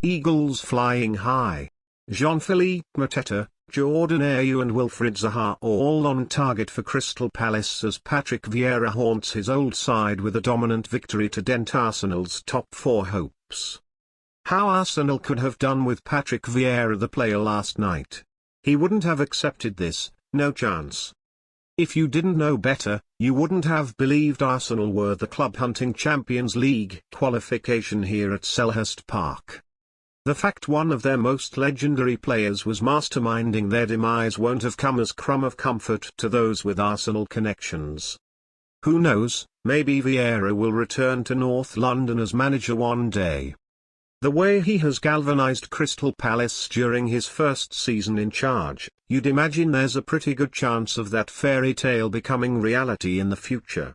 Eagles flying high. Jean-Philippe Mateta, Jordan Ayew and Wilfried Zaha all on target for Crystal Palace as Patrick Vieira haunts his old side with a dominant victory to dent Arsenal's top four hopes. How Arsenal could have done with Patrick Vieira the player last night. He wouldn't have accepted this, no chance. If you didn't know better, you wouldn't have believed Arsenal were the club hunting Champions League qualification here at Selhurst Park. The fact one of their most legendary players was masterminding their demise won't have come as crumb of comfort to those with Arsenal connections. Who knows, maybe Vieira will return to North London as manager one day. The way he has galvanised Crystal Palace during his first season in charge, you'd imagine there's a pretty good chance of that fairy tale becoming reality in the future.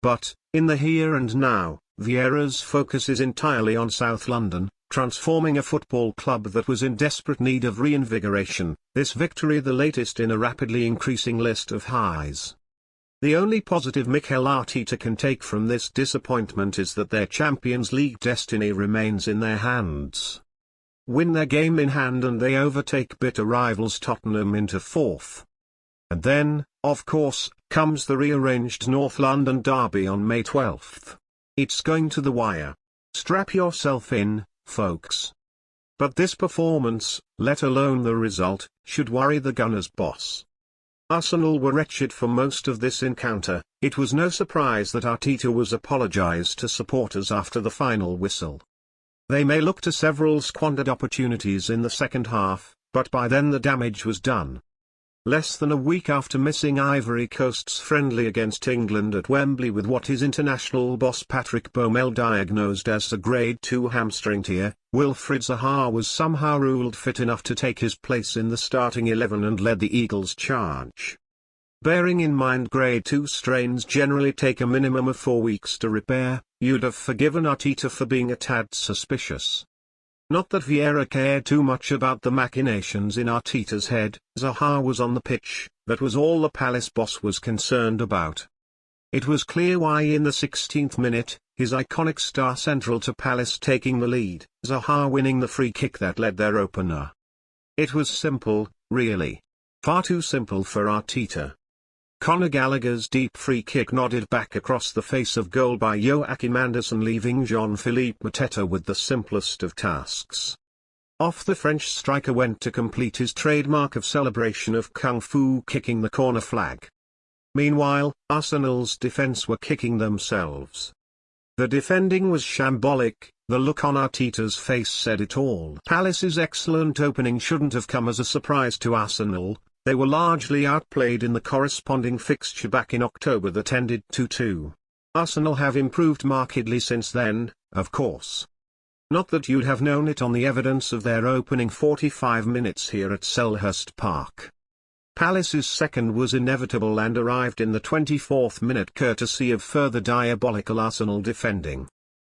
But, in the here and now, Vieira's focus is entirely on South London, transforming a football club that was in desperate need of reinvigoration, this victory the latest in a rapidly increasing list of highs. The only positive Mikel Arteta can take from this disappointment is that their Champions League destiny remains in their hands. Win their game in hand and they overtake bitter rivals Tottenham into fourth. And then, of course, comes the rearranged North London derby on May 12th. It's going to the wire. Strap yourself in, folks. But this performance, let alone the result, should worry the Gunners' boss. Arsenal were wretched for most of this encounter. It was no surprise that Arteta was apologised to supporters after the final whistle. They may look to several squandered opportunities in the second half, but by then the damage was done. Less than a week after missing Ivory Coast's friendly against England at Wembley with what his international boss Patrick Vieira diagnosed as a grade 2 hamstring tear, Wilfired Zaha was somehow ruled fit enough to take his place in the starting 11 and led the Eagles' charge. Bearing in mind grade 2 strains generally take a minimum of 4 weeks to repair, you'd have forgiven Arteta for being a tad suspicious. Not that Vieira cared too much about the machinations in Arteta's head. Zaha was on the pitch, that was all the Palace boss was concerned about. It was clear why in the 16th minute, his iconic star central to Palace taking the lead, Zaha winning the free kick that led their opener. It was simple, really. Far too simple for Arteta. Conor Gallagher's deep free kick nodded back across the face of goal by Joachim Andersen, leaving Jean-Philippe Mateta with the simplest of tasks. Off the French striker went to complete his trademark of celebration of kung fu, kicking the corner flag. Meanwhile, Arsenal's defence were kicking themselves. The defending was shambolic, the look on Arteta's face said it all. Palace's excellent opening shouldn't have come as a surprise to Arsenal. They were largely outplayed in the corresponding fixture back in October that ended 2-2. Arsenal have improved markedly since then, of course. Not that you'd have known it on the evidence of their opening 45 minutes here at Selhurst Park. Palace's second was inevitable and arrived in the 24th minute courtesy of further diabolical Arsenal defending.